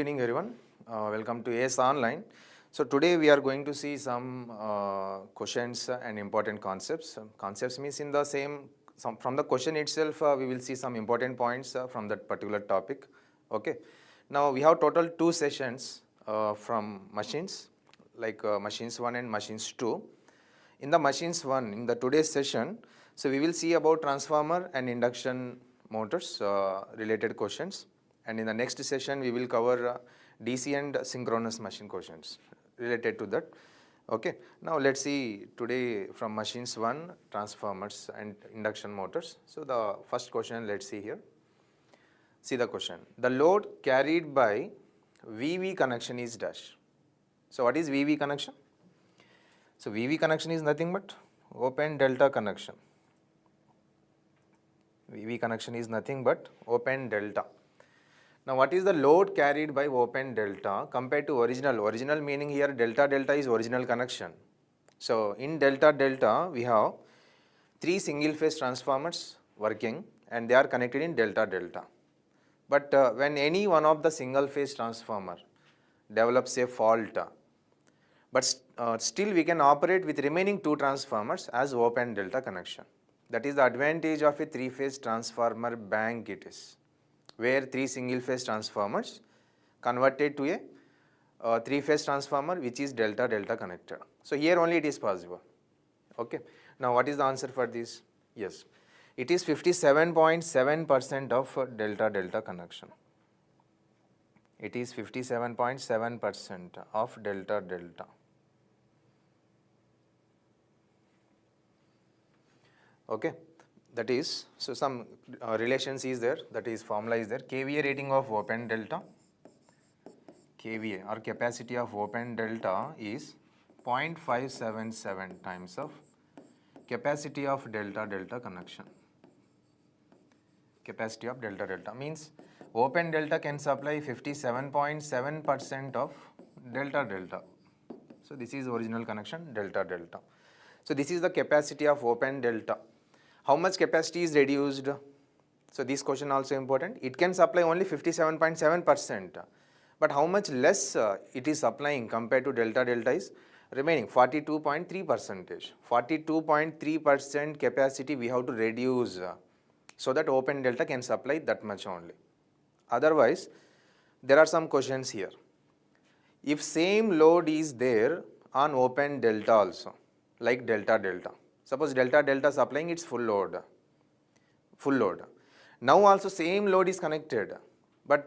evening everyone. Welcome to AS Online. So today we are going to see some questions and important concepts. Concepts means in the from the question itself we will see some important points from that particular topic. Okay. Now we have total 2 sessions from machines like machines 1 and machines 2. In the machines 1, in the today's session, so we will see about transformer and induction motors related questions. And in the next session, we will cover DC and synchronous machine questions related to that. Okay. Now let's see today from machines 1, transformers and induction motors. So the first question, let's see here. See the question. The load carried by VV connection is dash. So what is VV connection? So VV connection is nothing but open delta connection. VV connection is nothing but open delta. Now what is the load carried by open delta compared to original? Original meaning here delta delta is original connection. So in delta delta we have 3 single phase transformers working and they are connected in delta delta. But when any one of the single phase transformer develops a fault, but still we can operate with remaining 2 transformers as open delta connection. That is the advantage of a 3-phase transformer bank it is, where 3 single phase transformers converted to a 3-phase transformer which is delta delta connected. So here only it is possible. Okay. Now what is the answer for this? Yes, it is 57.7% of delta delta connection. It is 57.7% of delta delta. Okay, that is, so some relations is there, that is formula is there. KVA rating of open delta, KVA or capacity of open delta is 0.577 times of capacity of delta delta connection. Capacity of delta delta means open delta can supply 57.7% of delta delta. So this is original connection delta delta. So this is the capacity of open delta. How much capacity is reduced? So this question also important. It can supply only 57.7%, but how much less it is supplying compared to delta delta is remaining 42.3%. 42.3% capacity we have to reduce so that open delta can supply that much only. Otherwise, there are some questions here. If same load is there on open delta also, like delta delta. Suppose delta delta supplying its full load. Now also same load is connected, but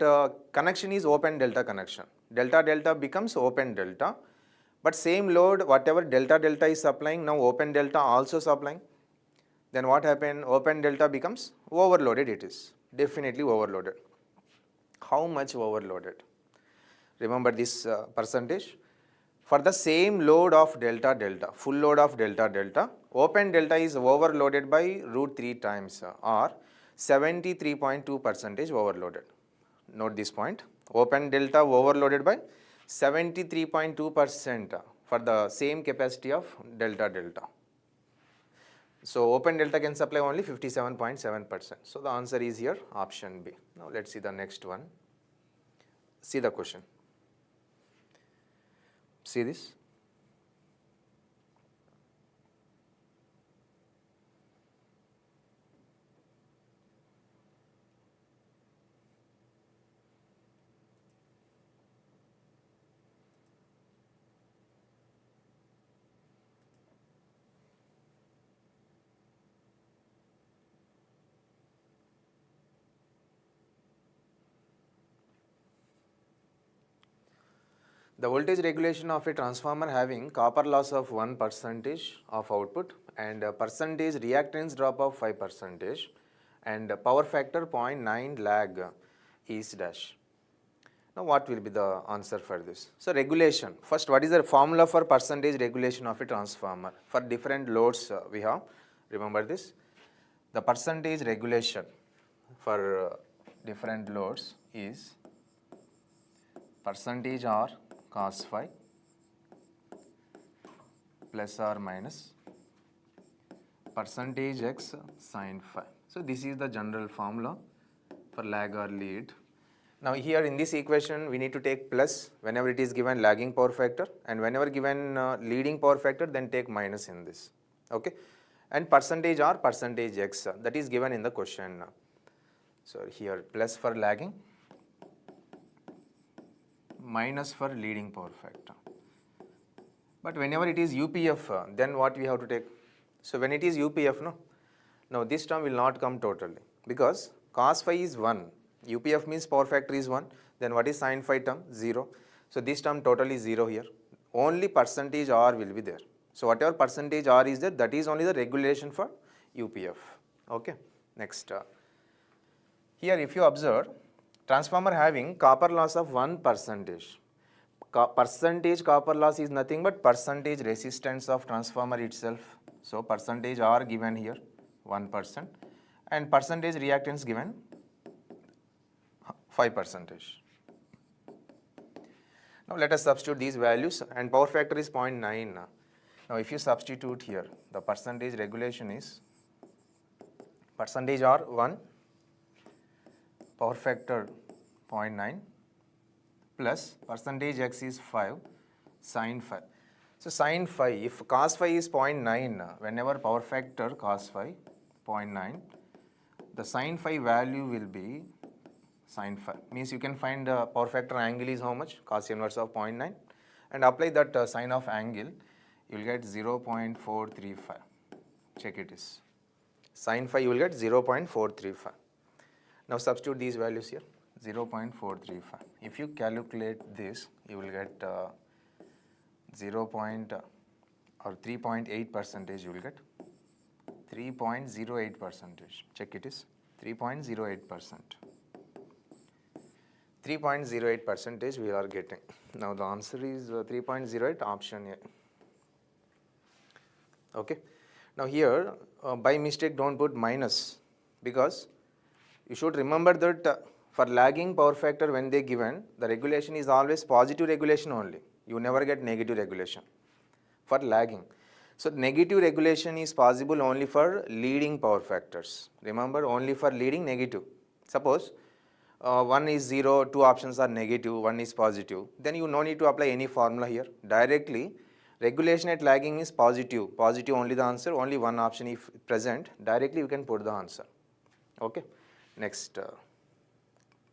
connection is open delta connection. Delta delta becomes open delta, but same load whatever delta delta is supplying, now open delta also supplying. Then what happened? Open delta becomes overloaded. It is definitely overloaded. How much overloaded? Remember this percentage. For the same load of delta delta, full load of delta delta, open delta is overloaded by root 3 times or 73.2% overloaded. Note this point. Open delta overloaded by 73.2% for the same capacity of delta delta. So open delta can supply only 57.7%. So the answer is here option B. Now let's see the next one. See the question. See this. The voltage regulation of a transformer having copper loss of 1% of output and a percentage reactance drop of 5% and power factor 0.9 lag is dash. Now what will be the answer for this? So regulation. First, what is the formula for percentage regulation of a transformer? For different loads we have, remember this. The percentage regulation for different loads is percentage R cos phi plus or minus percentage x sin phi. So this is the general formula for lag or lead. Now here in this equation we need to take plus whenever it is given lagging power factor, and whenever given leading power factor then take minus in this. Okay, and percentage or percentage x that is given in the question. So here plus for lagging, minus for leading power factor. But whenever it is UPF, then what we have to take? So when it is UPF, no, now this term will not come totally, because cos phi is 1. UPF means power factor is 1. Then what is sin phi term? 0. So this term totally 0 here. Only percentage R will be there. So whatever percentage R is there, that is only the regulation for UPF. Okay. Next. Here if you observe, transformer having copper loss of 1%. Percentage copper loss is nothing but percentage resistance of transformer itself. So percentage R given here 1%, and percentage reactance given 5%. Now let us substitute these values, and power factor is 0.9. Now if you substitute here, the percentage regulation is percentage R 1, power factor 0.9 plus percentage x is 5, sin phi. So sin phi, if cos phi is 0.9, whenever power factor cos phi 0.9, the sin phi value will be sin phi. Means you can find power factor angle is how much? Cos inverse of 0.9, and apply that sine of angle, you will get 0.435. Check it is. Sin phi you will get 0.435. Now substitute these values here, 0.435. If you calculate this, you will get 3.8%, you will get 3.08%. Check it is 3.08%. 3.08% we are getting. Now the answer is 3.08, option A. Okay. Now here by mistake don't put minus, because you should remember that for lagging power factor when they given, the regulation is always positive regulation only. You never get negative regulation for lagging. So negative regulation is possible only for leading power factors. Remember, only for leading negative. Suppose one is 0, two options are negative, one is positive, then you no need to apply any formula here. Directly regulation at lagging is positive. Positive only the answer, only one option if present, directly you can put the answer. Okay. Next,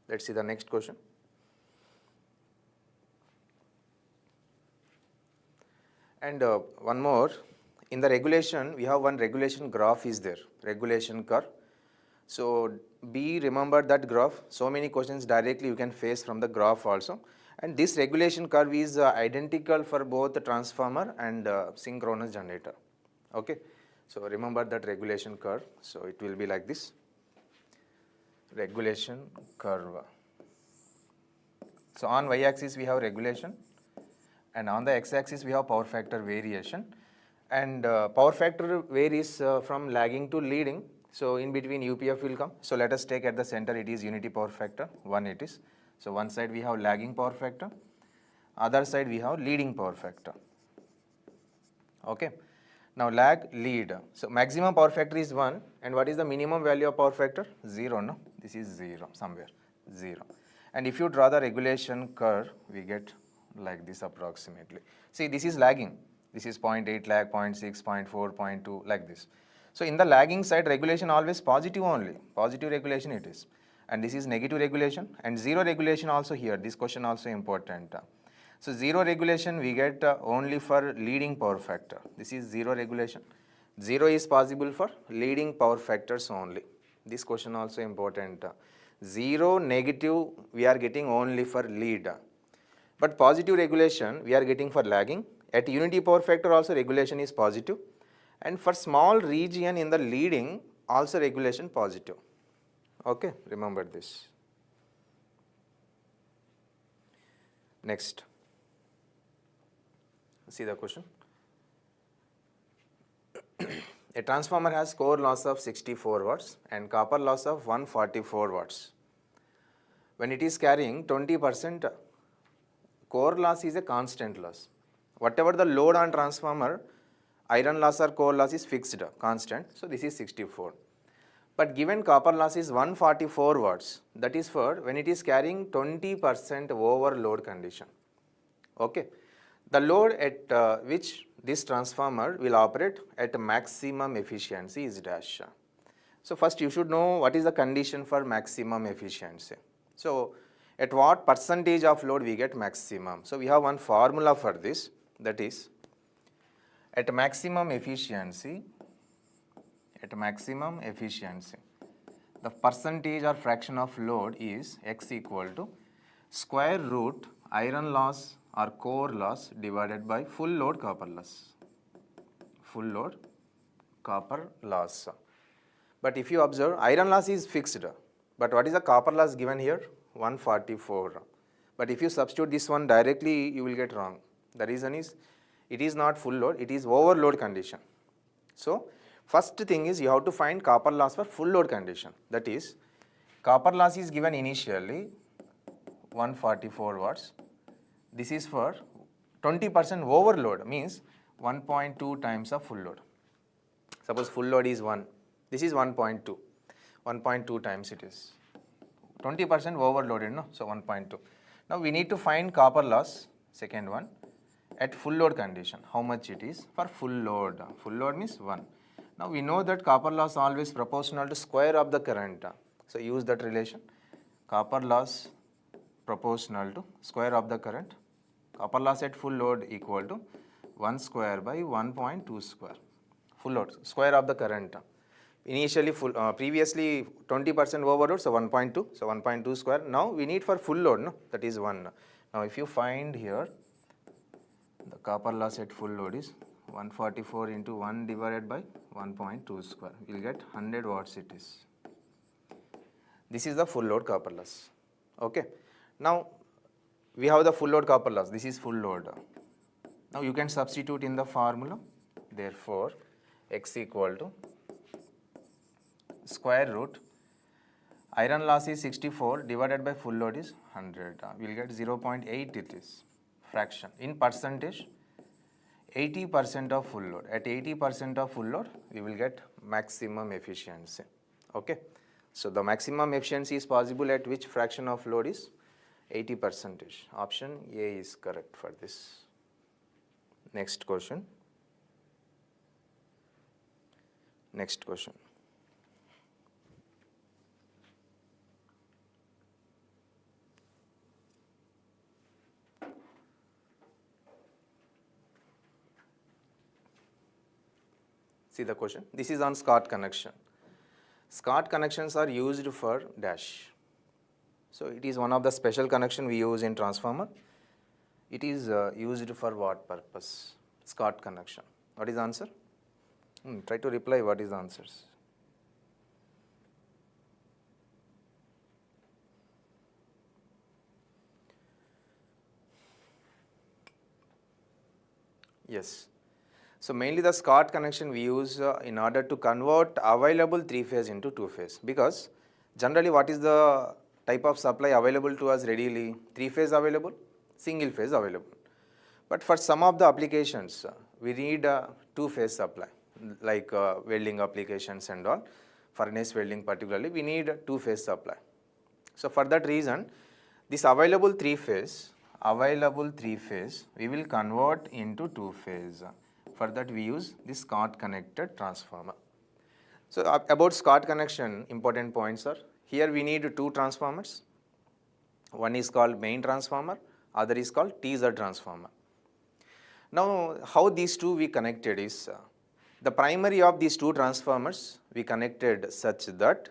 let's see the next question. And one more, in the regulation we have one regulation graph is there, regulation curve. So be remember that graph, so many questions directly you can face from the graph also, and this regulation curve is identical for both the transformer and synchronous generator. Okay, so remember that regulation curve, so it will be like this, regulation curve. So on y-axis we have regulation, and on the x-axis we have power factor variation, and power factor varies from lagging to leading. So in between UPF will come. So let us take at the center, it is unity power factor, 1 it is. So one side we have lagging power factor, other side we have leading power factor. Okay. Now lag, lead. So maximum power factor is 1, and what is the minimum value of power factor? 0, no? This is 0, somewhere, 0. And if you draw the regulation curve, we get like this approximately. See, this is lagging. This is 0.8 lag, 0.6, 0.4, 0.2, like this. So in the lagging side, regulation always positive only, positive regulation it is. And this is negative regulation, and 0 regulation also here. This question also important. So 0 regulation we get only for leading power factor. This is 0 regulation. 0 is possible for leading power factors only. This question also important. 0 negative we are getting only for lead. But positive regulation we are getting for lagging. At unity power factor also regulation is positive. And for small region in the leading also regulation positive. Okay, remember this. Next, see the question. A transformer has core loss of 64 watts and copper loss of 144 watts. When it is carrying 20%, core loss is a constant loss. Whatever the load on transformer, iron loss or core loss is fixed, constant. So this is 64. But given copper loss is 144 watts, that is for when it is carrying 20% overload condition. Okay. The load at which this transformer will operate at maximum efficiency is dash. So first you should know what is the condition for maximum efficiency. So at what percentage of load we get maximum. So we have one formula for this, that is at maximum efficiency, the percentage or fraction of load is X equal to square root iron loss or core loss divided by full load copper loss. Full load copper loss. But if you observe, iron loss is fixed. But what is the copper loss given here? 144. But if you substitute this one directly, you will get wrong. The reason is, it is not full load, it is overload condition. So, first thing is you have to find copper loss for full load condition. That is, copper loss is given initially 144 watts. This is for 20% overload, means 1.2 times of full load. Suppose full load is 1, this is 1.2, 1.2 times it is. 20% overloaded, no? So 1.2. Now we need to find copper loss, second one, at full load condition. How much it is for full load? Full load means 1. Now we know that copper loss always proportional to square of the current. So use that relation. Copper loss proportional to square of the current. Copper loss at full load equal to 1 square by 1.2 square. Full load, square of the current. Initially previously 20% overload, so 1.2, so 1.2 square. Now we need for full load, no? That is 1. Now if you find here, the copper loss at full load is 144 into 1 divided by 1.2 square. You will get 100 watts it is. This is the full load copper loss. Okay. Now we have the full load copper loss. This is full load. Now you can substitute in the formula. Therefore, X equal to square root iron loss is 64 divided by full load is 100. We will get 0.8 it is fraction. In percentage, 80% of full load. At 80% of full load, we will get maximum efficiency. Okay. So the maximum efficiency is possible at which fraction of load is 80%. Option A is correct for this. Next question. Next question. See the question. This is on Scott connection. Scott connections are used for dash. So it is one of the special connection we use in transformer. It is used for what purpose? Scott connection. What is the answer? Try to reply what is the answers. Yes. So mainly the Scott connection we use in order to convert available 3-phase into 2-phase, because generally what is the type of supply available to us readily? 3-phase available, single phase available. But for some of the applications we need a 2-phase supply, like welding applications and all, furnace welding particularly, we need a 2-phase supply. So for that reason, this available 3-phase, we will convert into 2-phase. For that we use this Scott connected transformer. So about Scott connection, important points are, here we need 2 transformers. One is called main transformer, other is called teaser transformer. Now how these two we connected is, the primary of these 2 transformers we connected such that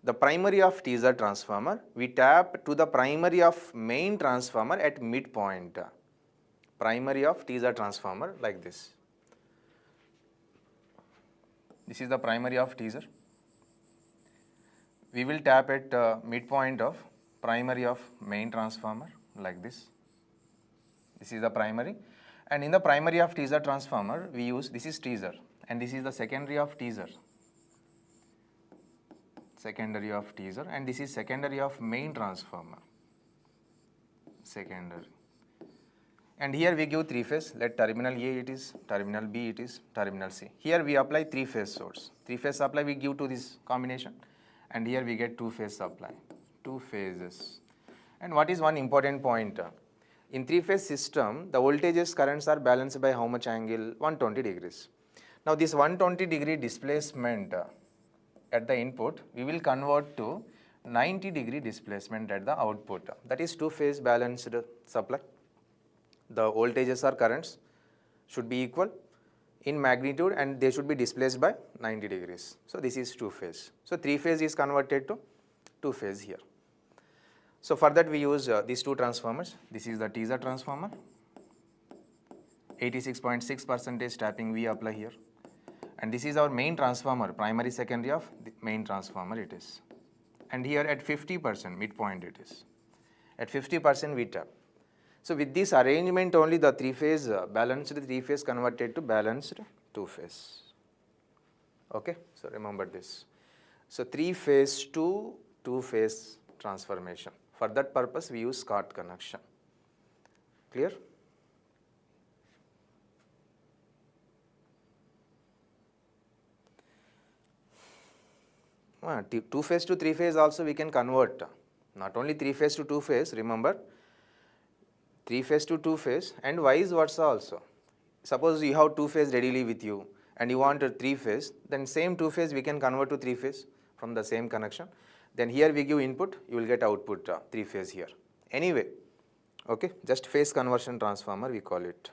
the primary of teaser transformer we tap to the primary of main transformer at midpoint. Primary of teaser transformer like this. This is the primary of teaser. We will tap at midpoint of primary of main transformer like this. This is the primary. And in the primary of teaser transformer, we use, this is teaser, and this is the secondary of teaser. Secondary of teaser, and this is secondary of main transformer. Secondary. And here we give three phase, let terminal A it is, terminal B it is, terminal C. Here we apply three phase source. Three phase supply we give to this combination, and here we get two phase supply, two phases. And what is one important point? In three phase system, the voltages currents are balanced by how much angle? 120 degrees. Now this 120 degree displacement at the input, we will convert to 90 degree displacement at the output. That is two phase balanced supply. The voltages or currents should be equal in magnitude and they should be displaced by 90 degrees. So this is two phase. So three phase is converted to two phase here. So for that we use these two transformers. This is the teaser transformer, 86.6% tapping we apply here. And this is our main transformer, primary secondary of the main transformer it is. And here at 50% midpoint it is. At 50% we tap. So with this arrangement only the three phase balanced three phase converted to balanced two phase. Okay, so remember this. So three phase to two phase transformation. For that purpose we use Scott connection. Clear? Two phase to three phase also we can convert. Not only three phase to two phase, remember, three phase to two phase and vice versa also. Suppose you have two phase readily with you and you want a three phase, then same two phase we can convert to three phase from the same connection. Then here we give input, you will get output three phase here. Anyway, okay, just phase conversion transformer we call it.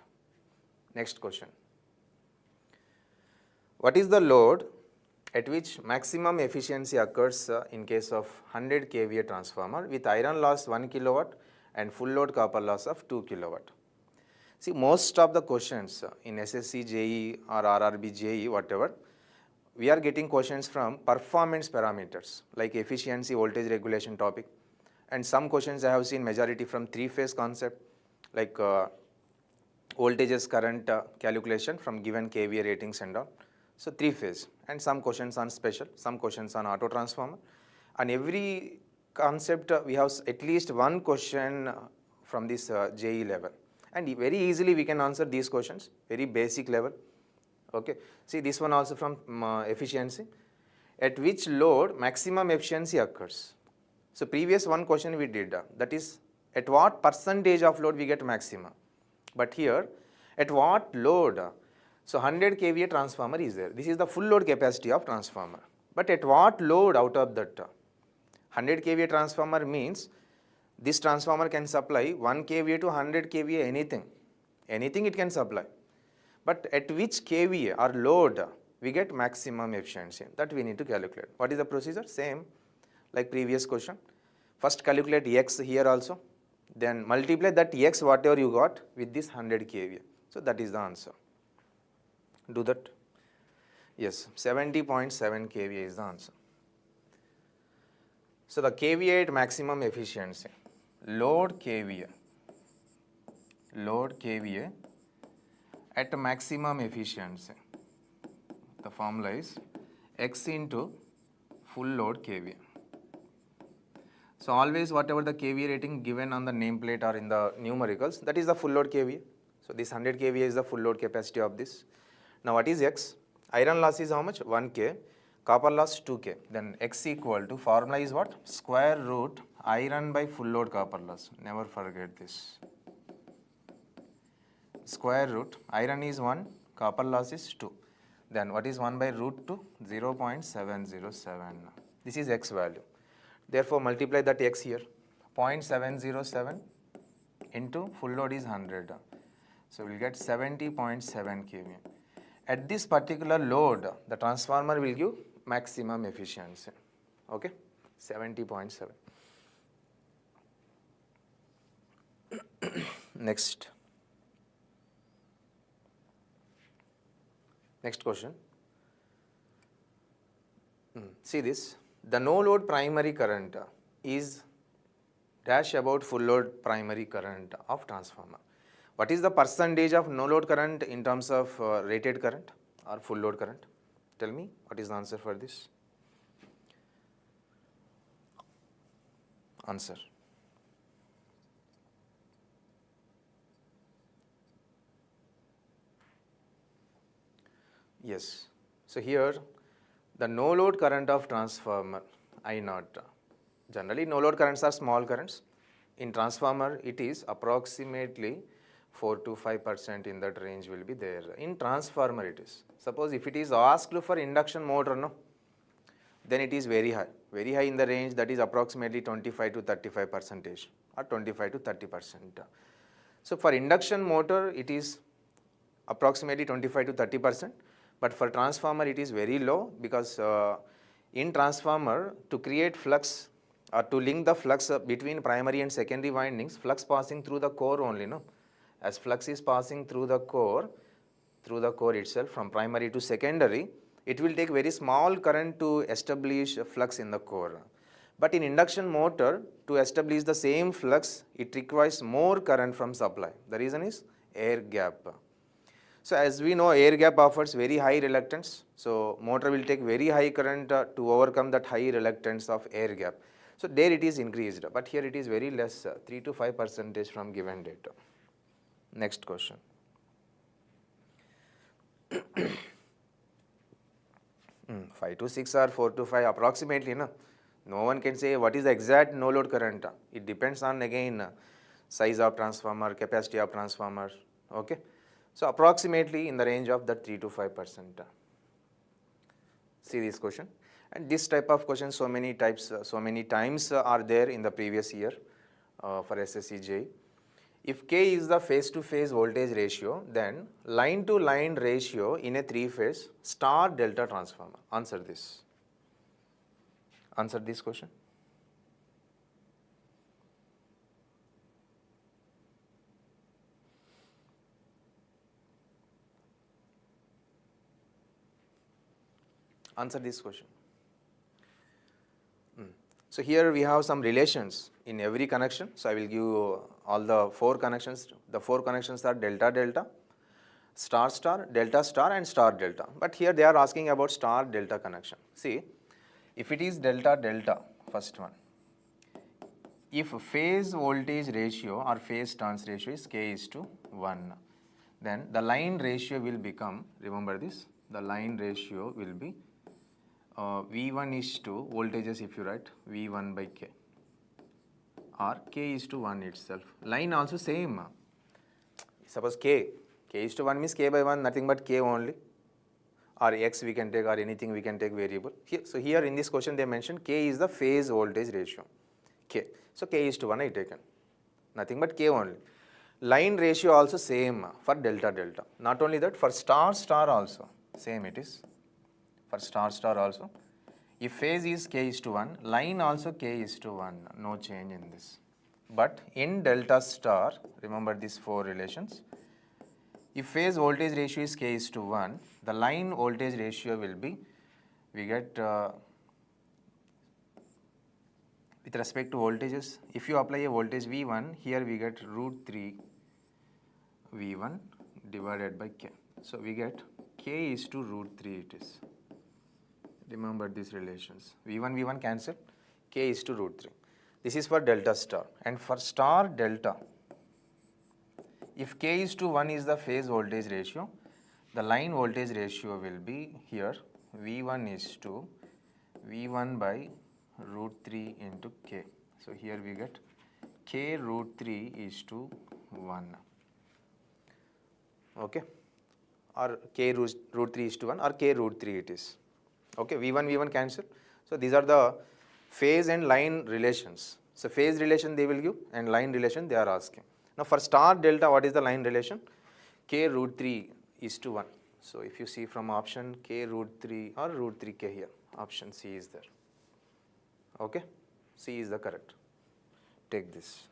Next question. What is the load at which maximum efficiency occurs in case of 100 kVA transformer with iron loss 1 kilowatt and full load copper loss of 2 kilowatt? See, most of the questions in SSC, JE or RRB, JE, whatever, we are getting questions from performance parameters like efficiency, voltage regulation topic, and some questions I have seen majority from three phase concept like voltages current calculation from given kVA ratings and all. So three phase, and some questions on special, some questions on auto transformer. And every concept we have at least one question from this JE level. And very easily we can answer these questions, very basic level. Okay, see this one also from efficiency. At which load maximum efficiency occurs? So previous one question we did, that is at what percentage of load we get maximum. But here, at what load? So 100 kVA transformer is there. This is the full load capacity of transformer. But at what load out of that? 100 kVA transformer means this transformer can supply 1 kVA to 100 kVA anything. Anything it can supply. But at which kVA or load we get maximum efficiency? That we need to calculate. What is the procedure? Same like previous question. First calculate X here also. Then multiply that X whatever you got with this 100 kVA. So that is the answer. Do that. Yes, 70.7 kVA is the answer. So the kVA at maximum efficiency, load kVA at maximum efficiency, the formula is X into full load kVA. So always whatever the kVA rating given on the nameplate or in the numericals, that is the full load kVA. So this 100 kVA is the full load capacity of this. Now what is X? Iron loss is how much? 1K. Copper loss 2K. Then X equal to, formula is what? Square root iron by full load copper loss. Never forget this. Square root, iron is 1, copper loss is 2. Then what is 1 by root 2? 0.707. This is X value. Therefore multiply that X here. 0.707 into full load is 100. So we will get 70.7 kVA. At this particular load, the transformer will give maximum efficiency. Okay, 70.7. Next question. See this. The no load primary current is dash about full load primary current of transformer. What is the percentage of no load current in terms of rated current or full load current? Tell me, what is the answer for this? Answer. Yes. So here the no load current of transformer I naught. Generally no load currents are small currents. In transformer it is approximately 4 to 5% in that range will be there. In transformer it is. Suppose if it is asked for induction motor, no, then it is very high in the range, that is approximately 25 to 35 percentage or 25 to 30%. So for induction motor it is approximately 25 to 30%, but for transformer it is very low, because in transformer to create flux or to link the flux between primary and secondary windings, flux passing through the core only, no, as flux is passing through the core itself from primary to secondary, it will take very small current to establish a flux in the core. But in induction motor, to establish the same flux, it requires more current from supply. The reason is air gap. So as we know, air gap offers very high reluctance. So motor will take very high current to overcome that high reluctance of air gap. So there it is increased, but here it is very less, 3 to 5% from given data. Next question. 5 to 6 or 4 to 5 approximately, no? No one can say what is the exact no load current. It depends on again size of transformer, capacity of transformer. Okay, so approximately in the range of that 3 to 5%. See this question, and this type of question so many types, so many times are there in the previous year for SSC JEE. If K is the phase-to-phase voltage ratio, then line-to-line ratio in a three-phase star-delta transformer. Answer this. Answer this question. Answer this question. So here we have some relations in every connection. So I will give you all the 4 connections. The 4 connections are delta delta, star star, delta star and star delta. But here they are asking about star delta connection. See, if it is delta delta, first one, if phase voltage ratio or phase turns ratio is K is to 1, then the line ratio will become, remember this, the line ratio will be V1 is to voltages, if you write V1 by K, or K is to 1 itself. Line also same. Suppose K is to 1 means K by 1 nothing but K only, or X we can take, or anything we can take variable. Here, so here in this question they mentioned K is the phase voltage ratio, K. So K is to 1 I taken, nothing but K only. Line ratio also same for delta delta. Not only that, for star star also same it is. For star star also, if phase is K is to 1, line also K is to 1, no change in this. But in delta star, remember these 4 relations, if phase voltage ratio is K is to 1, the line voltage ratio will be, we get with respect to voltages, if you apply a voltage V1, here we get root 3 V1 divided by K. So we get K is to root 3 it is. Remember these relations. V1 cancel, K is to root 3. This is for delta star. And for star delta, if K is to 1 is the phase voltage ratio, the line voltage ratio will be here V1 is to V1 by root 3 into K. So here we get K root 3 is to 1. Okay, or K root 3 is to 1, or K root 3 it is. Okay, V1 cancel. So these are the phase and line relations. So phase relation they will give, and line relation they are asking. Now for star delta, what is the line relation? K root 3 is to 1. So if you see from option, K root 3 or root 3K here, option C is there. Okay, C is the correct. Take this.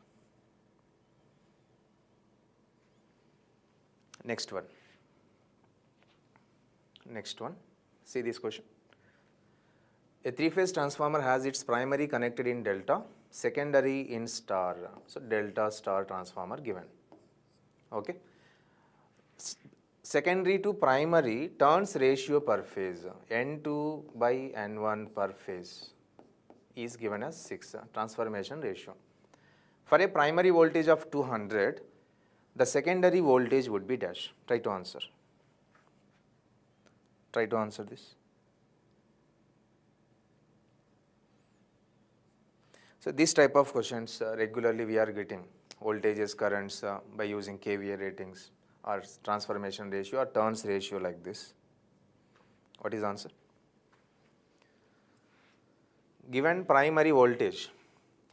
Next one. Next one. See this question. A three-phase transformer has its primary connected in delta, secondary in star. So delta star transformer given. Okay. Secondary to primary turns ratio per phase, N2 by N1 per phase is given as 6, transformation ratio. For a primary voltage of 200, the secondary voltage would be dash. Try to answer. Try to answer this. So this type of questions regularly we are getting voltages, currents by using KVA ratings or transformation ratio or turns ratio like this. What is the answer? Given primary voltage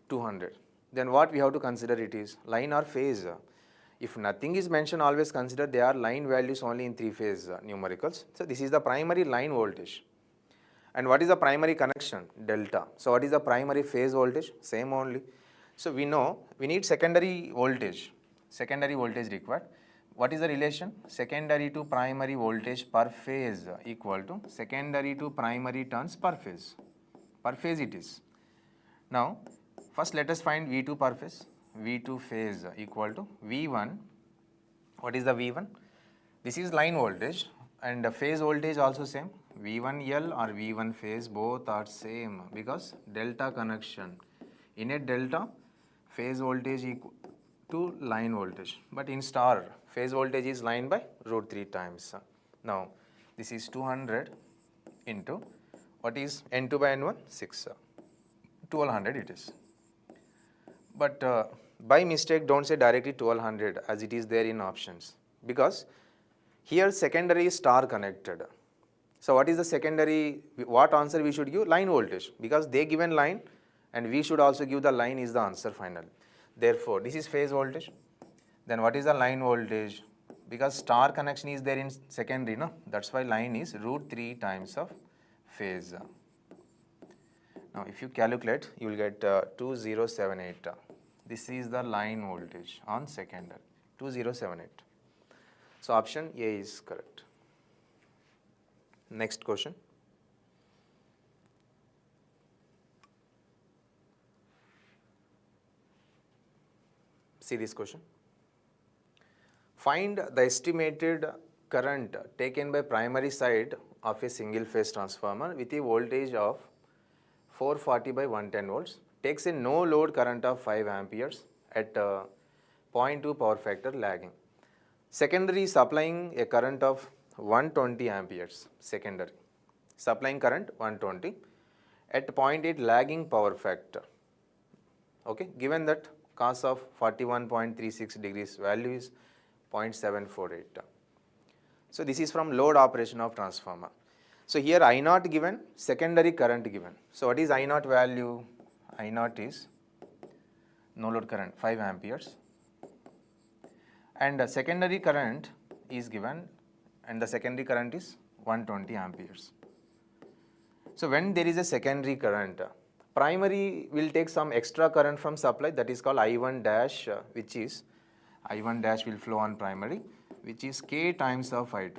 200, then what we have to consider it is line or phase. If nothing is mentioned, always consider they are line values only in 3-phase numericals. So this is the primary line voltage. And what is the primary connection? Delta. So what is the primary phase voltage? Same only. So we know we need secondary voltage. Secondary voltage required. What is the relation? Secondary to primary voltage per phase equal to secondary to primary turns per phase. Per phase it is. Now, first let us find V2 per phase. V2 phase equal to V1. What is the V1? This is line voltage and the phase voltage also same. V1L or V1 phase both are same because delta connection. In a delta, phase voltage equal to line voltage. But in star, phase voltage is line by root 3 times. Now, this is 200 into what is N2 by N1? 6. 1200 it is. But by mistake don't say directly 1200 as it is there in options because here secondary is star connected. So what is the secondary, what answer we should give? Line voltage because they given line and we should also give the line is the answer final. Therefore, this is phase voltage. Then what is the line voltage? Because star connection is there in secondary, no? That's why line is root 3 times of phase. Now if you calculate, you will get 2078. This is the line voltage on secondary, 2078. So option A is correct. Next question. See this question. Find the estimated current taken by primary side of a single phase transformer with a voltage of 440 by 110 volts. Takes a no load current of 5 amperes at 0.2 power factor lagging. Secondary is supplying a current of 120 amperes. Secondary supplying current 120 at 0.8 lagging power factor. Okay, given that cos of 41.36 degrees value is 0.748. So this is from load operation of transformer. So here I naught given, secondary current given. So what is I naught value? I naught is no load current 5 amperes and the secondary current is given and the secondary current is 120 amperes. So when there is a secondary current, primary will take some extra current from supply that is called I1 dash which is I1 dash will flow on primary which is K times of I2.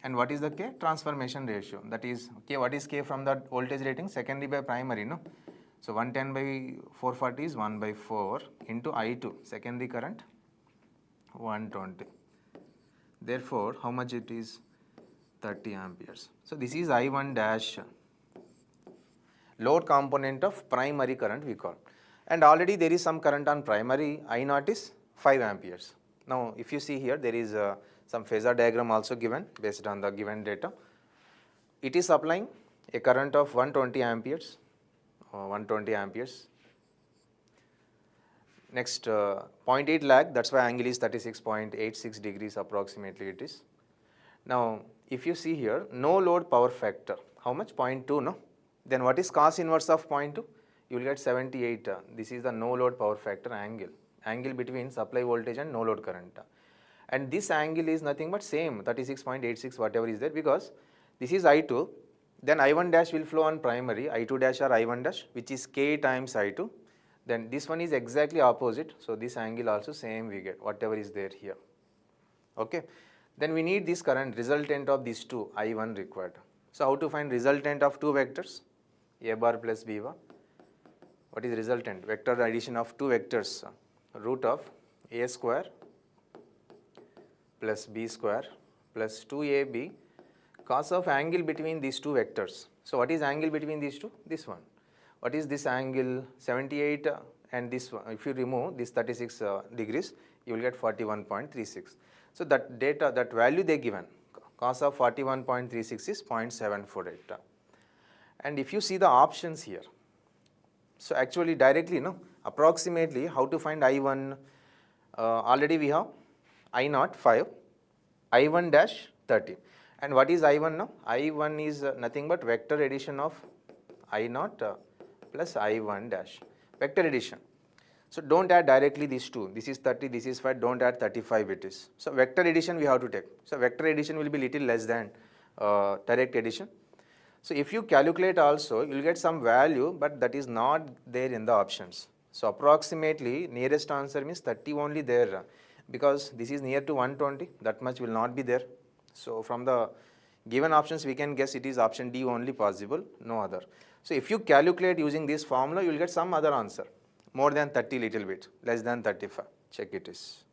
And what is the K? Transformation ratio. That is K. What is K from the voltage rating? Secondary by primary, no? So 110 by 440 is 1 by 4 into I2, secondary current 120. Therefore, how much it is? 30 amperes. So this is I1 dash, load component of primary current we call. And already there is some current on primary, I naught is 5 amperes. Now if you see here, there is some phasor diagram also given based on the given data. It is supplying a current of 120 amperes. 120 amperes. Next 0.8 lag, that's why angle is 36.86 degrees approximately it is. Now if you see here, no load power factor, how much? 0.2, no? Then what is cos inverse of 0.2? You will get 78. This is the no load power factor angle between supply voltage and no load current. And this angle is nothing but same 36.86 whatever is there because this is I2. Then I1 dash will flow on primary, I2 dash or I1 dash which is K times I2. Then this one is exactly opposite. So this angle also same we get whatever is there here. Okay. Then we need this current resultant of these two I1 required. So how to find resultant of two vectors? A bar plus B bar. What is resultant? Vector addition of two vectors. Root of A square plus B square plus 2AB cos of angle between these two vectors. So what is angle between these two? This one. What is this angle? 78 and this one. If you remove this 36 degrees, you will get 41.36. So that data, that value they given, Cos of 41.36 is 0.748. And if you see the options here, so actually directly, approximately how to find I1, already we have I0 5, I1 dash 30. And what is I1 now? I1 is nothing but vector addition of I0 plus I1 dash, vector addition. So don't add directly these two. This is 30, this is 5, don't add 35 it is. So vector addition we have to take. So vector addition will be little less than direct addition. So if you calculate also, you will get some value, but that is not there in the options. So approximately nearest answer means 30 only there, because this is near to 120, that much will not be there. So from the given options we can guess it is option D only possible, no other. So if you calculate using this formula, you will get some other answer. More than 30 little bit, less than 35, check it is.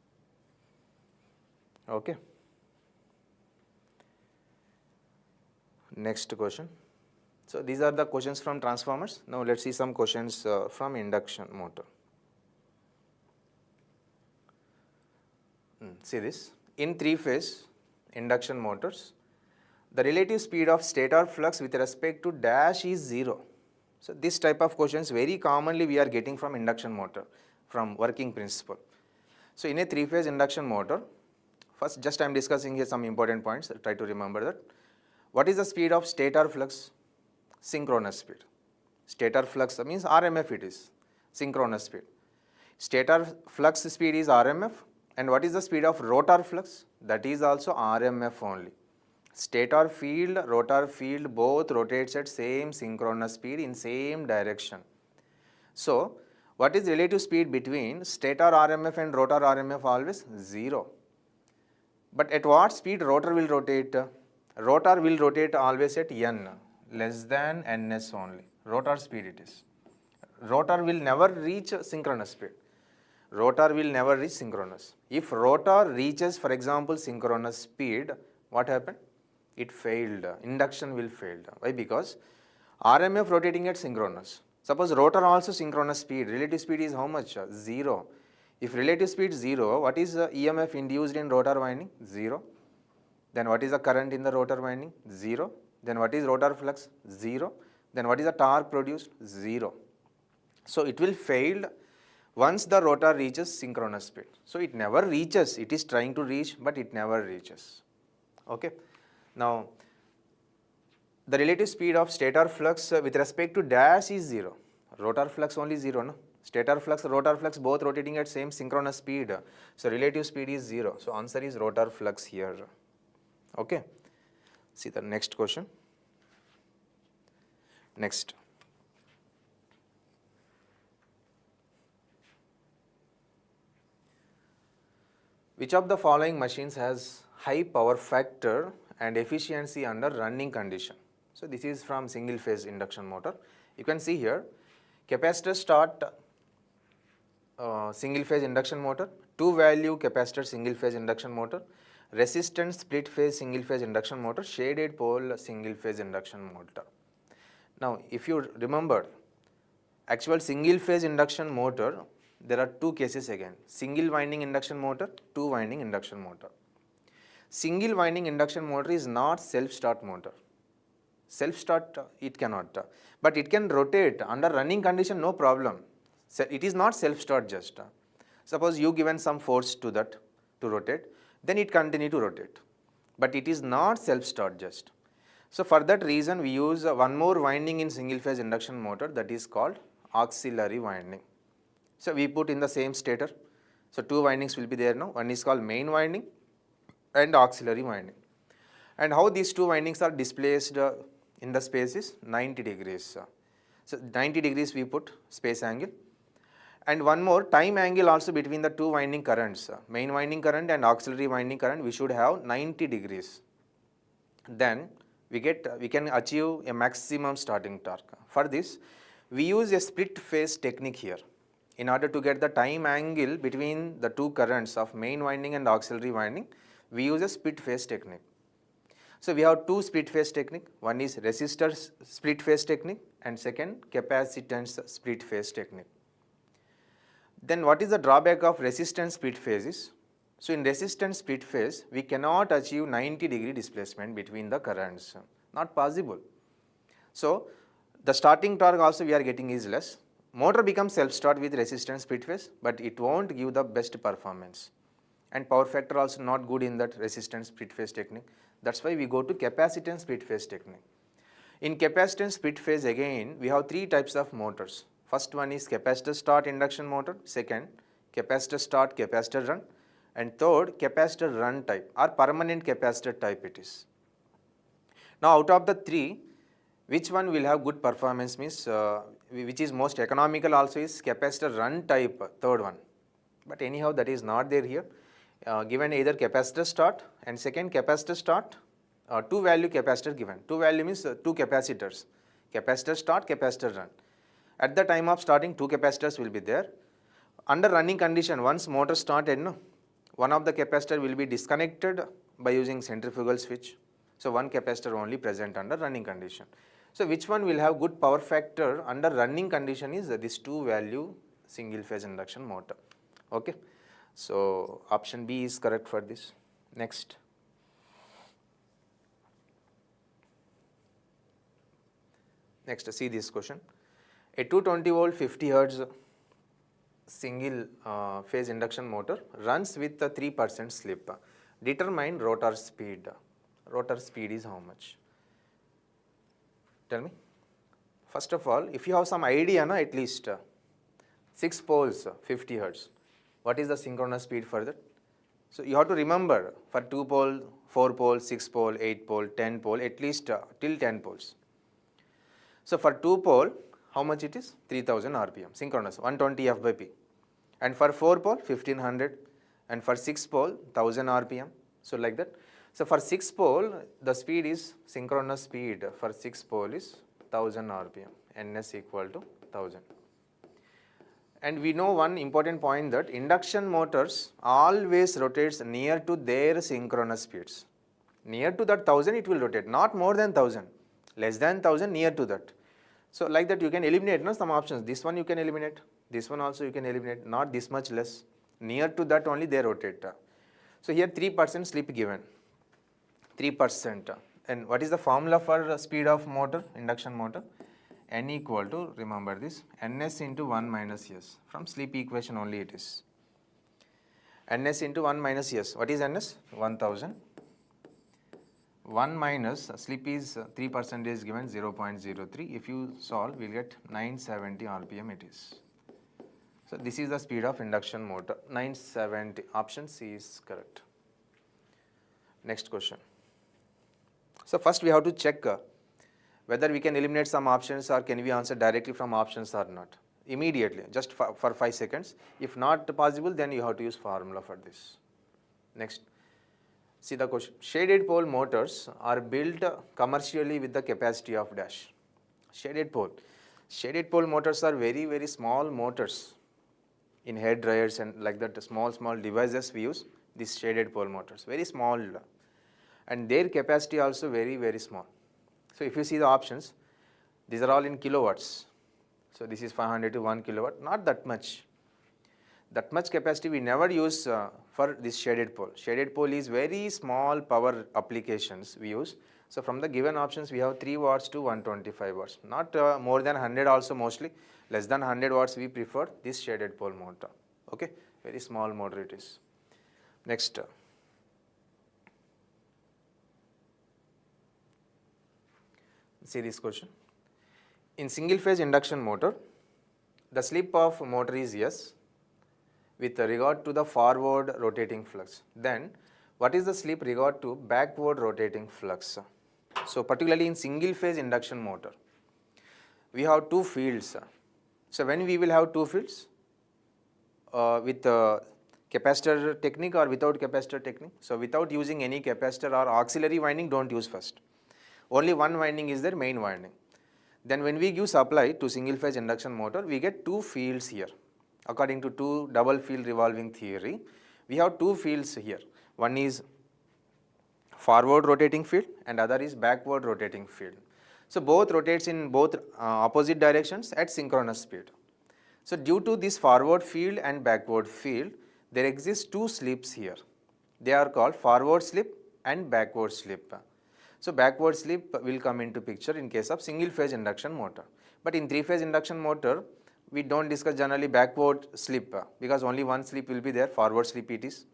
Okay. Next question. So these are the questions from transformers. Now let's see some questions from induction motor. See this, in three-phase induction motors, the relative speed of stator flux with respect to dash is 0. So this type of questions very commonly we are getting from induction motor, from working principle. So in a three-phase induction motor, first just I am discussing here some important points, try to remember that. What is the speed of stator flux? Synchronous speed. Stator flux means RMF it is, synchronous speed. Stator flux speed is RMF, and what is the speed of rotor flux? That is also RMF only. Stator field, rotor field both rotates at same synchronous speed in same direction. So what is relative speed between stator RMF and rotor RMF? Always 0. But at what speed rotor will rotate? Rotor will rotate always at n, less than ns only. Rotor speed it is. Rotor will never reach synchronous speed. Rotor will never reach synchronous. If rotor reaches, for example, synchronous speed, what happened? It failed. Induction will fail. Why? Because RMF rotating at synchronous. Suppose rotor also synchronous speed. Relative speed is how much? 0. If relative speed 0, what is the EMF induced in rotor winding? 0. Then what is the current in the rotor winding? 0. Then what is rotor flux? 0. Then what is the torque produced? 0. So it will fail once the rotor reaches synchronous speed. So it never reaches. It is trying to reach, but it never reaches. Okay. Now the relative speed of stator flux with respect to dash is 0. Rotor flux only 0, no? Stator flux, rotor flux both rotating at same synchronous speed. So relative speed is 0. So answer is rotor flux here. Okay. See the next question. Next. Which of the following machines has high power factor and efficiency under running condition? So this is from single phase induction motor. You can see here, capacitor start single phase induction motor, 2 value capacitor single phase induction motor, resistance split phase single phase induction motor, shaded pole single phase induction motor. Now if you remember, actual single phase induction motor, there are 2 cases again, single winding induction motor, 2 winding induction motor. Single winding induction motor is not self-start motor. Self-start it cannot, but it can rotate under running condition, no problem. So it is not self-start just. Suppose you given some force to that to rotate, then it continue to rotate, but it is not self-start just. So for that reason we use one more winding in single phase induction motor, that is called auxiliary winding. So we put in the same stator. So 2 windings will be there now. One is called main winding and auxiliary winding. And how these 2 windings are displaced in the space is 90 degrees. So 90 degrees we put space angle. And one more time angle also between the 2 winding currents, main winding current and auxiliary winding current, we should have 90 degrees. Then we can achieve a maximum starting torque. For this, we use a split phase technique here. In order to get the time angle between the 2 currents of main winding and auxiliary winding, we use a split phase technique. So we have 2 split phase technique. One is resistor split phase technique and second capacitance split phase technique. Then what is the drawback of resistance split phases? So in resistance split phase, we cannot achieve 90-degree displacement between the currents. Not possible. So the starting torque also we are getting is less. Motor becomes self-start with resistance split phase, but it won't give the best performance. And power factor also not good in that resistance split phase technique. That's why we go to capacitance split phase technique. In capacitance split phase again, we have three types of motors. First one is capacitor start induction motor. Second, capacitor start capacitor run. And third, capacitor run type or permanent capacitor type it is. Now out of the three, which one will have good performance means which is most economical also is capacitor run type, third one. But anyhow that is not there here. Given either capacitor start and second capacitor start, two value capacitor given. Two value means two capacitors. Capacitor start, capacitor run. At the time of starting, two capacitors will be there. Under running condition, once motor started, no, one of the capacitor will be disconnected by using centrifugal switch. So one capacitor only present under running condition. So which one will have good power factor under running condition is this two value single phase induction motor. Okay. So option B is correct for this. Next. Next, see this question. A 220 volt 50 hertz single phase induction motor runs with a 3% slip. Determine rotor speed. Rotor speed is how much? Tell me. First of all, if you have some idea, na, at least 6 poles, 50 hertz. What is the synchronous speed for that? So you have to remember for 2 pole, 4 pole, 6 pole, 8 pole, 10 pole, at least till 10 poles. So for 2 pole, how much it is? 3000 RPM, synchronous, 120 F by P. And for 4 pole, 1500. And for 6 pole, 1000 RPM. So like that. So for 6 pole, the speed is, synchronous speed for 6 pole is 1000 RPM, Ns equal to 1000. And we know one important point that induction motors always rotates near to their synchronous speeds. Near to that 1000 it will rotate, not more than 1000, less than 1000, near to that. So like that you can eliminate, no, some options. This one you can eliminate, this one also you can eliminate, not this much less. Near to that only they rotate. So here 3% slip given, 3%. And what is the formula for speed of motor, induction motor? N equal to, remember this, Ns into 1 minus S. From slip equation only it is. Ns into 1 minus S. What is Ns? 1000. 1 minus slip is 3% is given 0.03. If you solve, we'll get 970 RPM it is. So this is the speed of induction motor, 970. Option C is correct. Next question. So first we have to check whether we can eliminate some options or can we answer directly from options or not. Immediately, just for 5 seconds. If not possible, then you have to use formula for this. Next. See the question. Shaded pole motors are built commercially with the capacity of dash. Shaded pole. Shaded pole motors are very, very small motors. In hair dryers and like that, small devices we use these shaded pole motors. Very small. And their capacity also very, very small. So if you see the options, these are all in kilowatts. So this is 500 to 1 kilowatt, not that much. That much capacity we never use for this shaded pole. Shaded pole is very small power applications we use. So from the given options, we have 3 watts to 125 watts. Not more than 100 also mostly. Less than 100 watts we prefer this shaded pole motor. Okay, very small motor it is. Next. See this question. In single phase induction motor, the slip of motor is S with regard to the forward rotating flux. Then what is the slip regard to backward rotating flux? So particularly in single phase induction motor, we have 2 fields. So when we will have 2 fields with capacitor technique or without capacitor technique. So without using any capacitor or auxiliary winding, don't use first. Only one winding is their main winding. Then when we give supply to single phase induction motor, we get 2 fields here. According to 2 double field revolving theory, we have 2 fields here. One is forward rotating field and other is backward rotating field. So both rotates in both opposite directions at synchronous speed. So due to this forward field and backward field, there exist two slips here. They are called forward slip and backward slip. So backward slip will come into picture in case of single phase induction motor. But in three phase induction motor, we don't discuss generally backward slip because only one slip will be there. Forward slip it is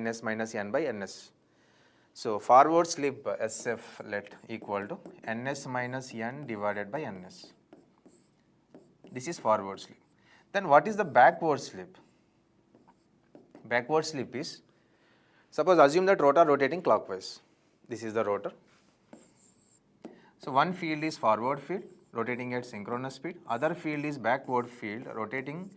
ns minus n by ns. So forward slip SF let equal to ns minus n divided by ns. This is forward slip. Then what is the backward slip? Backward slip is, suppose assume that rotor rotating clockwise. This is the rotor. So one field is forward field rotating at synchronous speed, other field is backward field rotating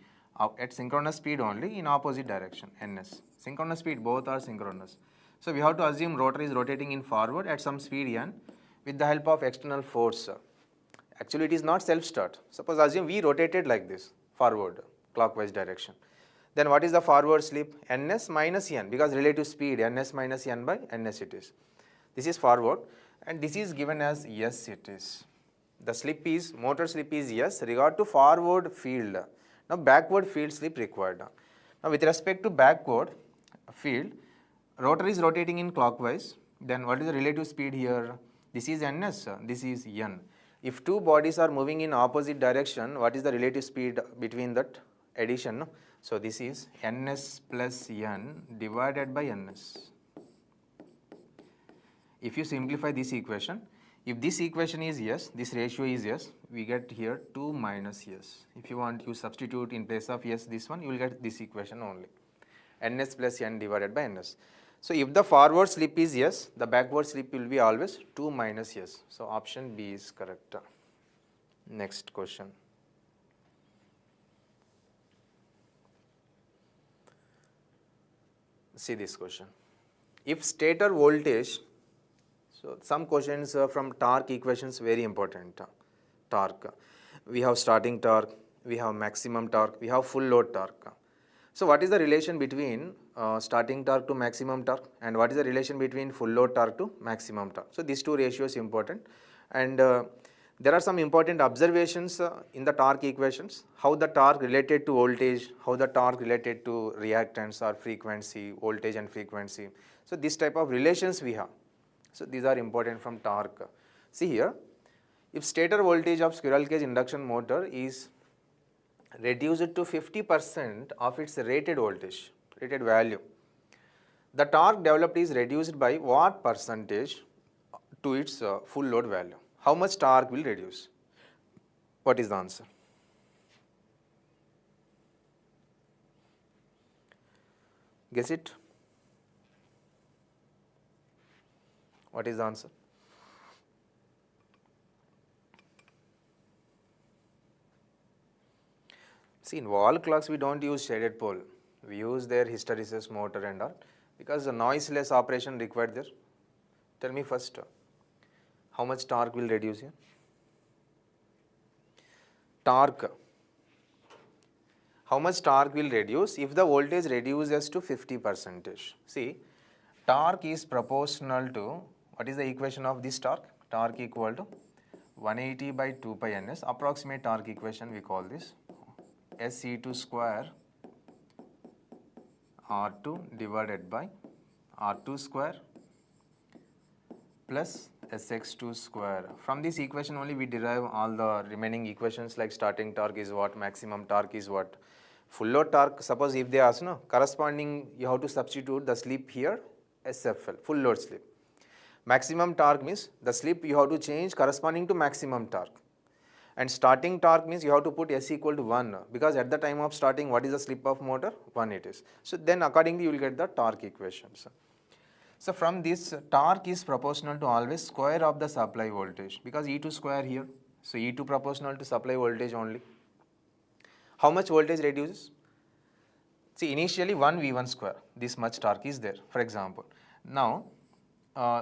at synchronous speed only in opposite direction, ns. Synchronous speed, both are synchronous. So we have to assume rotor is rotating in forward at some speed n with the help of external force. Actually it is not self-start. Suppose assume we rotated like this, forward, clockwise direction. Then what is the forward slip? ns minus n, because relative speed ns minus n by ns it is. This is forward and this is given as s it is. The slip is, motor slip is s regard to forward field. Now backward field slip required. Now with respect to backward field, rotor is rotating in clockwise, then what is the relative speed here? This is ns, this is n. If two bodies are moving in opposite direction, what is the relative speed between that addition? So this is ns plus n divided by ns. If you simplify this equation, if this equation is yes, this ratio is yes, we get here 2 minus yes. If you want, you substitute in place of yes this one, you will get this equation only. ns plus n divided by ns. So if the forward slip is yes, the backward slip will be always 2 minus yes. So option B is correct. Next question. See this question. If stator voltage, so some questions from torque equations very important. Torque. We have starting torque, we have maximum torque, we have full load torque. So what is the relation between starting torque to maximum torque and what is the relation between full load torque to maximum torque? So these two ratios important, and there are some important observations in the torque equations, how the torque related to voltage, how the torque related to reactance or frequency, voltage and frequency. So this type of relations we have. So these are important from torque. See here, if stator voltage of squirrel cage induction motor is reduced to 50% of its rated voltage, rated value, the torque developed is reduced by what percentage to its full load value? How much torque will reduce? What is the answer? Guess it? What is the answer? See, in wall clocks we don't use shaded pole. We use their hysteresis motor and all because the noiseless operation required there. Tell me first, how much torque will reduce here? Torque. How much torque will reduce if the voltage reduces to 50%? See, torque is proportional to, what is the equation of this torque? Torque equal to 180 by 2 pi ns, approximate torque equation we call this, SE2 square R2 divided by R2 square plus Sx2 square. From this equation only we derive all the remaining equations like starting torque is what, maximum torque is what, full load torque. Suppose if they ask, no, corresponding you have to substitute the slip here, SFL, full load slip. Maximum torque means the slip you have to change corresponding to maximum torque. And starting torque means you have to put S equal to 1 because at the time of starting, what is the slip of motor? 1 it is. So then accordingly you will get the torque equations. So from this, torque is proportional to always square of the supply voltage because E2 square here. So E2 proportional to supply voltage only. How much voltage reduces? See, initially 1 V1 square, this much torque is there, for example. Now,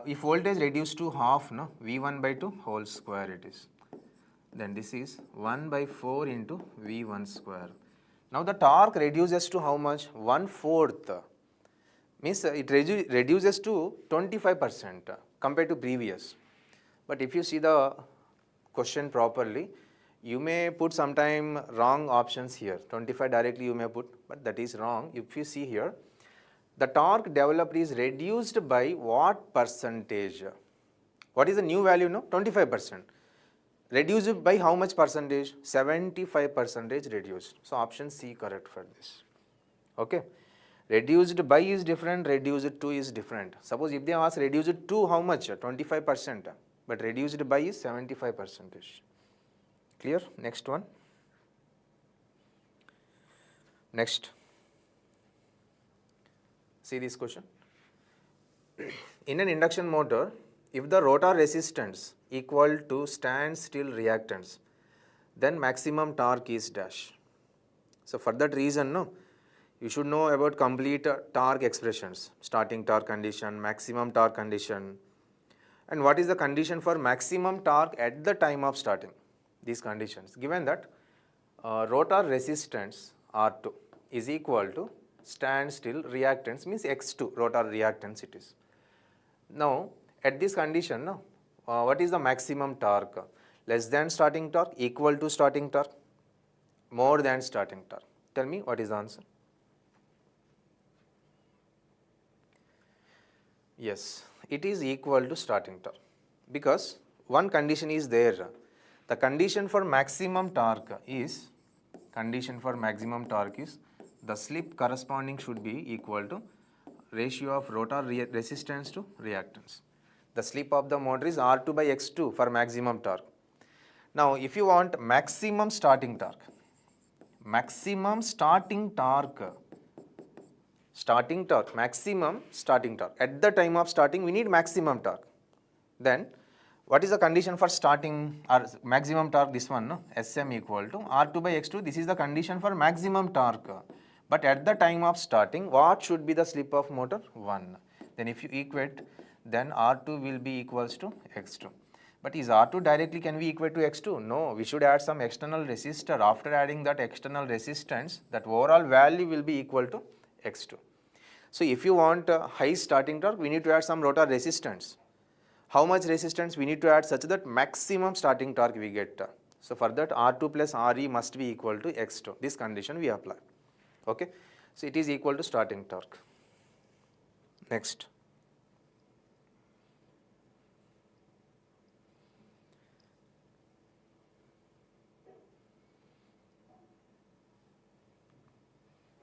if voltage reduced to half, no, V1 by 2 whole square it is. Then this is 1 by 4 into V1 square. Now the torque reduces to how much? 1/4. Means it reduces to 25% compared to previous. But if you see the question properly, you may put sometime wrong options here. 25 directly you may put, but that is wrong. If you see here, The torque developed is reduced by what percentage? What is the new value now? 25%. Reduced by how much percentage? 75% reduced. So option C correct for this. Okay. Reduced by is different, reduced to is different. Suppose if they ask reduced to how much? 25%. But reduced by is 75%. Clear? Next one. Next. See this question. In an induction motor, if the rotor resistance equal to standstill reactance, then maximum torque is dash. So for that reason, no, you should know about complete torque expressions, starting torque condition, maximum torque condition, and what is the condition for maximum torque at the time of starting. These conditions, given that rotor resistance R2 is equal to standstill reactance, means X2, rotor reactance it is. Now, at this condition, no, what is the maximum torque? Less than starting torque, equal to starting torque, more than starting torque. Tell me what is the answer? Yes, it is equal to starting torque, because one condition is there. The condition for maximum torque is, the slip corresponding should be equal to ratio of rotor resistance to reactance. The slip of the motor is R2 by X2 for maximum torque. Now, if you want maximum starting torque, maximum starting torque, at the time of starting we need maximum torque. Then what is the condition for starting or maximum torque? This one, no? Sm equal to R2 by X2. This is the condition for maximum torque. But at the time of starting, what should be the slip of motor? 1. Then if you equate, then R2 will be equals to X2. But is R2 directly can we equate to X2? No, we should add some external resistor. After adding that external resistance, that overall value will be equal to X2. So if you want high starting torque, we need to add some rotor resistance. How much resistance we need to add such that maximum starting torque we get? So for that R2 plus Re must be equal to X2. This condition we apply. Okay. So it is equal to starting torque. Next.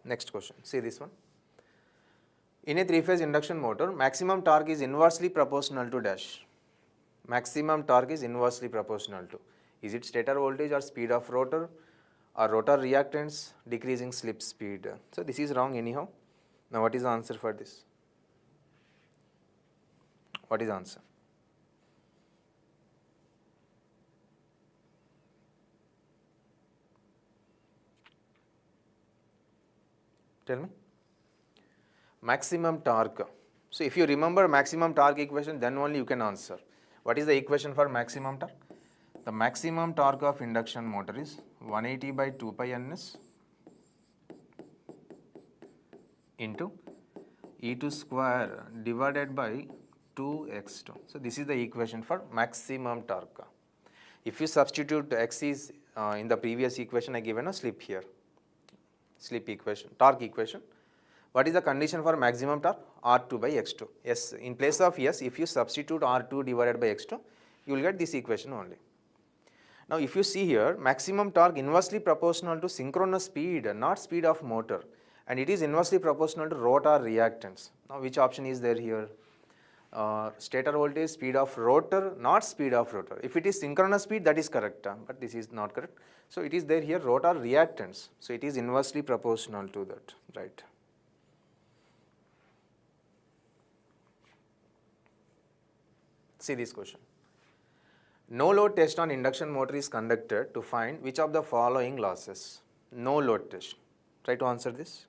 Next question. See this one. In a three-phase induction motor, maximum torque is inversely proportional to dash. Maximum torque is inversely proportional to. Is it stator voltage or speed of rotor or rotor reactance decreasing slip speed? So this is wrong anyhow. Now what is the answer for this? What is the answer? Tell me. Maximum torque. So if you remember maximum torque equation, then only you can answer. What is the equation for maximum torque? The maximum torque of induction motor is 180 by 2 pi ns into E2 square divided by 2x2. So this is the equation for maximum torque. If you substitute x is in the previous equation, I given a slip here. Slip equation, torque equation. What is the condition for maximum torque? R2 by X2. Yes, in place of yes, if you substitute R2 divided by X2, you will get this equation only. Now if you see here, maximum torque inversely proportional to synchronous speed, not speed of motor, and it is inversely proportional to rotor reactance. Now which option is there here? Stator voltage, speed of rotor, not speed of rotor. If it is synchronous speed, that is correct, but this is not correct. So it is there here rotor reactance. So it is inversely proportional to that, right? See this question. No load test on induction motor is conducted to find which of the following losses. No load test. Try to answer this.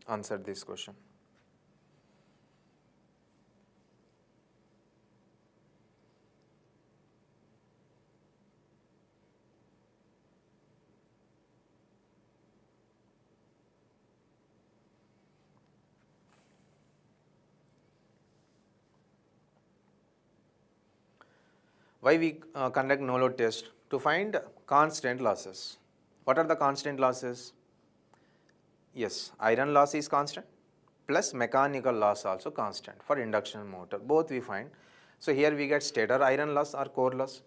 Answer this question. Why we conduct no load test? To find constant losses. What are the constant losses? Yes, iron loss is constant plus mechanical loss also constant for induction motor. Both we find. So here we get stator iron loss or core loss.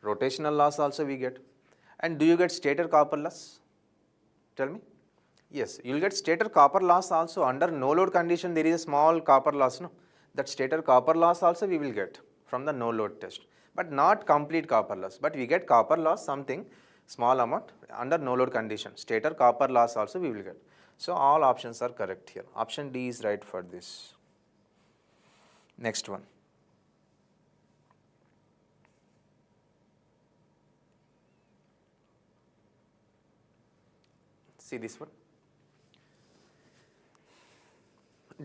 Rotational loss also we get. And do you get stator copper loss? Tell me. Yes, you will get stator copper loss also. Under no load condition there is a small copper loss. No? That stator copper loss also we will get from the no load test. But not complete copper loss. But we get copper loss something small amount under no load condition. Stator copper loss also we will get. So all options are correct here. Option D is right for this. Next one. See this one.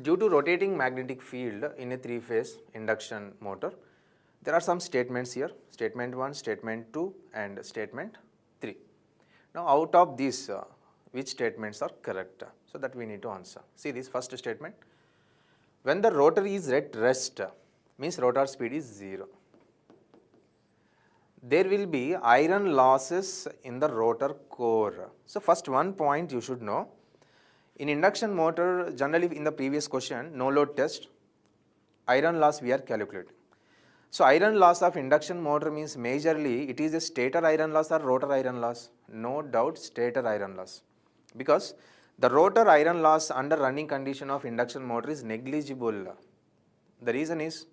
Due to rotating magnetic field in a three-phase induction motor, there are some statements here, statement 1, statement 2 and statement 3. Now out of these, which statements are correct? So that we need to answer. See this first statement. When the rotor is at rest, means rotor speed is 0. There will be iron losses in the rotor core. So first one point you should know. In induction motor, generally in the previous question, no load test, iron loss we are calculating. So iron loss of induction motor means majorly it is a stator iron loss or rotor iron loss. No doubt stator iron loss. Because the rotor iron loss under running condition of induction motor is negligible. The reason is,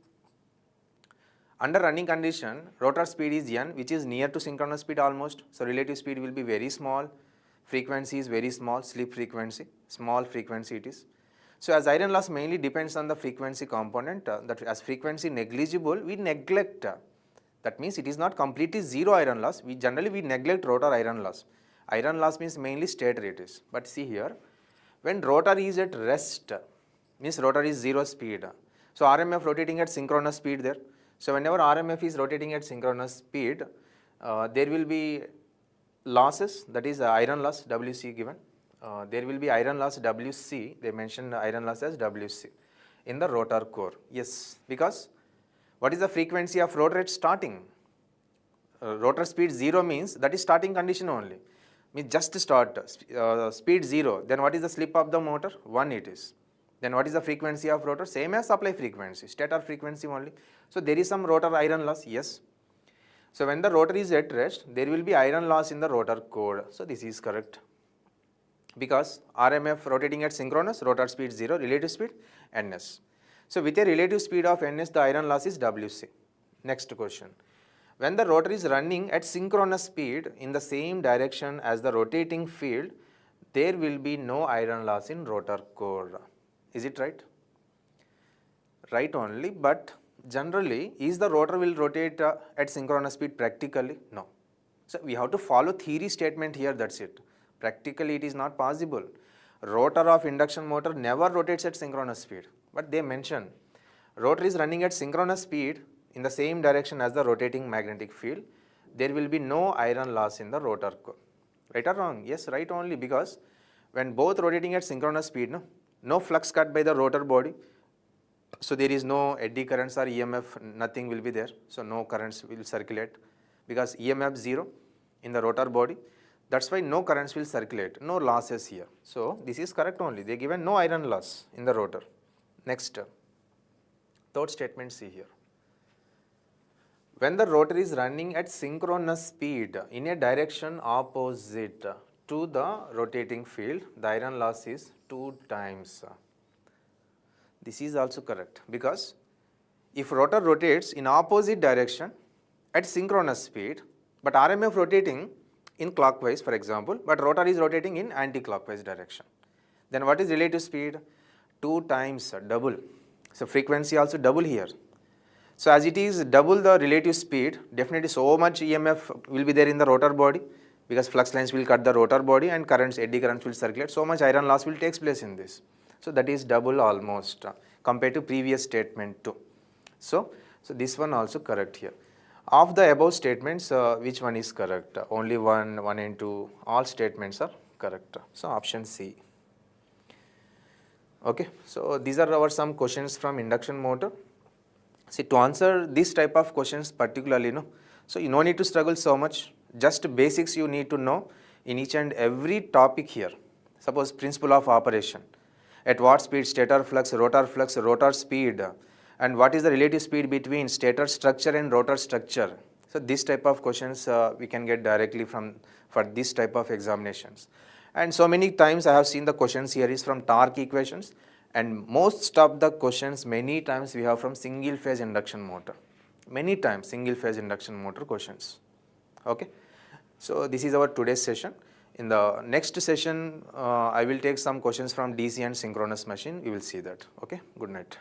under running condition, rotor speed is n, which is near to synchronous speed almost. So relative speed will be very small. Frequency is very small, slip frequency, small frequency it is. So as iron loss mainly depends on the frequency component, that as frequency negligible, we neglect. That means it is not completely zero iron loss. We generally neglect rotor iron loss. Iron loss means mainly stator it is. But see here, when rotor is at rest, means rotor is zero speed. So RMF rotating at synchronous speed there. So whenever RMF is rotating at synchronous speed, there will be losses, that is iron loss WC given. There will be iron loss WC, they mentioned iron loss as WC in the rotor core. Yes, because what is the frequency of rotor at starting? Rotor speed 0 means that is starting condition only. Means just start, speed 0. Then what is the slip of the motor? 1 it is. Then what is the frequency of rotor? Same as supply frequency, stator frequency only. So there is some rotor iron loss, yes. So when the rotor is at rest, there will be iron loss in the rotor core. So this is correct. Because RMF rotating at synchronous, rotor speed 0, relative speed ns. So with a relative speed of ns, the iron loss is Wc. Next question. When the rotor is running at synchronous speed in the same direction as the rotating field, there will be no iron loss in rotor core. Is it right? Right only, but generally, is the rotor will rotate at synchronous speed practically? No. So we have to follow theory statement here, that's it. Practically it is not possible. Rotor of induction motor never rotates at synchronous speed. But they mention rotor is running at synchronous speed in the same direction as the rotating magnetic field. There will be no iron loss in the rotor core. Right or wrong? Yes, right only, because when both rotating at synchronous speed, no flux cut by the rotor body. So there is no eddy currents or EMF, nothing will be there. So no currents will circulate because EMF 0 in the rotor body. That's why no currents will circulate, no losses here. So this is correct only. They given no iron loss in the rotor. Next, third statement, see here. When the rotor is running at synchronous speed in a direction opposite to the rotating field, the iron loss is 2 times. This is also correct, because if rotor rotates in opposite direction at synchronous speed, but RMF rotating in clockwise, for example, but rotor is rotating in anti-clockwise direction, then what is relative speed? 2 times, double. So frequency also double here. So as it is double the relative speed, definitely so much EMF will be there in the rotor body, because flux lines will cut the rotor body and currents, eddy currents will circulate. So much iron loss will take place in this. So that is double almost compared to previous statement 2. So this one also correct here. Of the above statements, which one is correct? Only 1 and 2, all statements are correct. So option C. Okay, so these are our some questions from induction motor. See, to answer this type of questions particularly, so you no need to struggle so much. Just basics you need to know in each and every topic here. Suppose principle of operation. At what speed stator flux, rotor speed, and what is the relative speed between stator structure and rotor structure? So this type of questions we can get directly for this type of examinations. And so many times I have seen the questions here is from torque equations, and most of the questions many times we have from single phase induction motor. Many times single phase induction motor questions. Okay. So this is our today's session. In the next session, I will take some questions from DC and synchronous machine. We will see that. Okay. Good night.